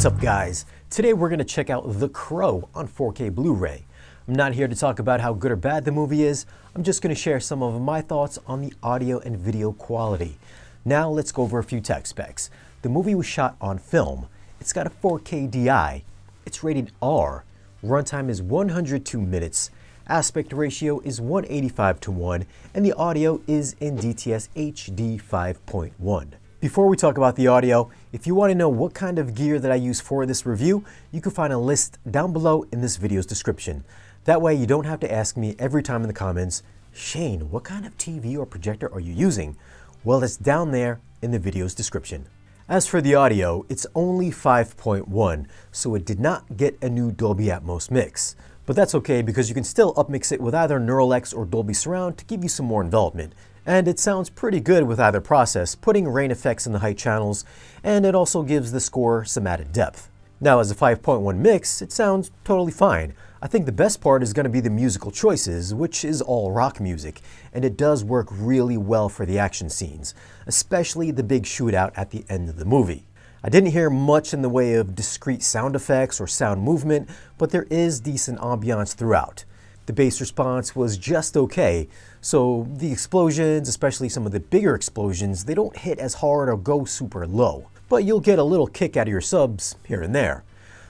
What's up guys? Today we're going to check out The Crow on 4K Blu-ray. I'm not here to talk about how good or bad the movie is, I'm just going to share some of my thoughts on the audio and video quality. Now let's go over a few tech specs. The movie was shot on film. It's got a 4K DI. It's rated R. Runtime is 102 minutes. Aspect ratio is 185:1, and the audio is in DTS HD 5.1. Before we talk about the audio, if you want to know what kind of gear that I use for this review, you can find a list down below in this video's description. That way you don't have to ask me every time in the comments, Shane, what kind of TV or projector are you using? Well, it's down there in the video's description. As for the audio, it's only 5.1, so it did not get a new Dolby ATMOS mix. But that's okay because you can still upmix it with either Neural X or Dolby Surround to give you some more envelopment. And it sounds pretty good with either process, putting rain effects in the height channels, and it also gives the score some added depth. Now as a 5.1 mix, it sounds totally fine. I think the best part is going to be the musical choices, which is all rock music, and it does work really well for the action scenes, especially the big shootout at the end of the movie. I didn't hear much in the way of discrete sound effects or sound movement, but there is decent ambiance throughout. The bass response was just okay, so the explosions, especially some of the bigger explosions, they don't hit as hard or go super low, but you'll get a little kick out of your subs here and there.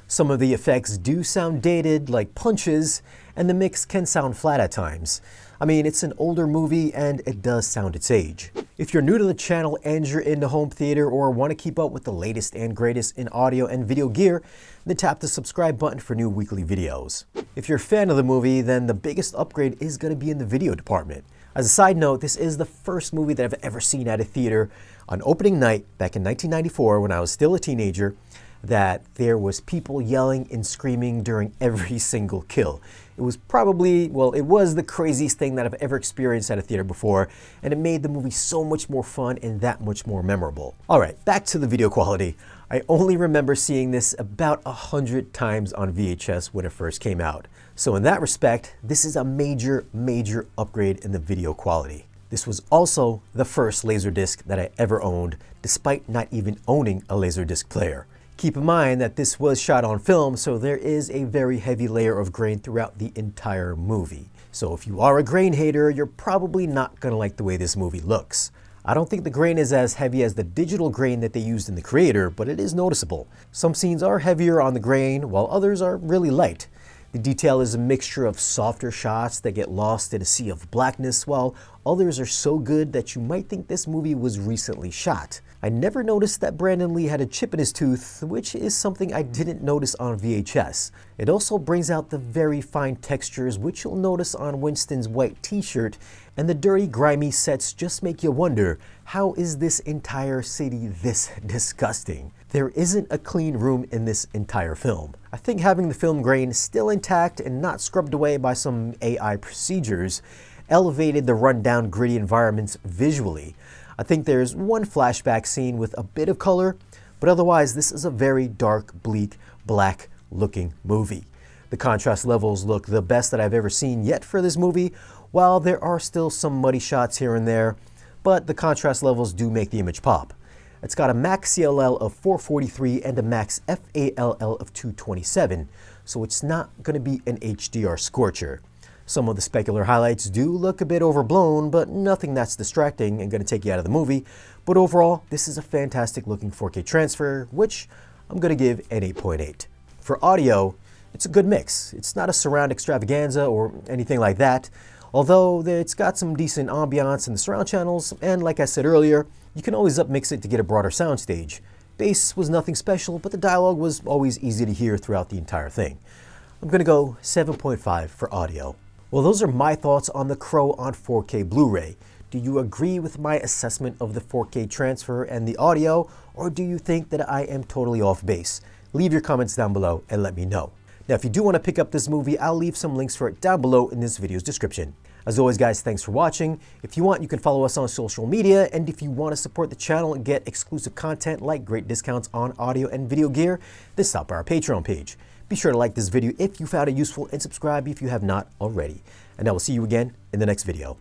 Some of the effects do sound dated, like punches, and the mix can sound flat at times. I mean, it's an older movie and it does sound its age. If you're new to the channel and you're into home theater or want to keep up with the latest and greatest in audio and video gear, then tap the subscribe button for new weekly videos. If you're a fan of the movie, then the biggest upgrade is going to be in the video department. As a side note, this is the first movie that I've ever seen at a theater on opening night back in 1994 when I was still a teenager, that there was people yelling and screaming during every single kill. It was probably, well, it was the craziest thing that I've ever experienced at a theater before, and it made the movie so much more fun and that much more memorable. Alright, back to the video quality. I only remember seeing this about 100 times on VHS when it first came out. So in that respect, this is a major upgrade in the video quality. This was also the first Laserdisc that I ever owned, despite not even owning a Laserdisc player. Keep in mind that this was shot on film, so there is a very heavy layer of grain throughout the entire movie. So if you are a grain hater, you're probably not going to like the way this movie looks. I don't think the grain is as heavy as the digital grain that they used in the Creator, but it is noticeable. Some scenes are heavier on the grain, while others are really light. The detail is a mixture of softer shots that get lost in a sea of blackness, while others are so good that you might think this movie was recently shot. I never noticed that Brandon Lee had a chip in his tooth, which is something I didn't notice on VHS. It also brings out the very fine textures, which you'll notice on Winston's white t-shirt, and the dirty, grimy sets just make you wonder, how is this entire city this disgusting? There isn't a clean room in this entire film. I think having the film grain still intact and not scrubbed away by some AI procedures elevated the rundown, gritty environments visually. I think there's one flashback scene with a bit of color, but otherwise this is a very dark, bleak, black looking movie. The contrast levels look the best that I've ever seen yet for this movie, while there are still some muddy shots here and there, but the contrast levels do make the image pop. It's got a max CLL of 443 and a max FALL of 227, so it's not going to be an HDR scorcher. Some of the specular highlights do look a bit overblown, but nothing that's distracting and going to take you out of the movie. But overall, this is a fantastic looking 4K transfer, which I'm going to give an 8.8. For audio, it's a good mix. It's not a surround extravaganza or anything like that, although it's got some decent ambiance in the surround channels, and like I said earlier, you can always upmix it to get a broader soundstage. Bass was nothing special, but the dialogue was always easy to hear throughout the entire thing. I'm going to go 7.5 for audio. Well, those are my thoughts on The Crow on 4K Blu-ray. Do you agree with my assessment of the 4K transfer and the audio, or do you think that I am totally off base? Leave your comments down below and let me know. Now, if you do want to pick up this movie, I'll leave some links for it down below in this video's description. As always, guys, thanks for watching. If you want, you can follow us on social media, and if you want to support the channel and get exclusive content like great discounts on audio and video gear, then stop by our Patreon page. Be sure to like this video if you found it useful and subscribe if you have not already. And I will see you again in the next video.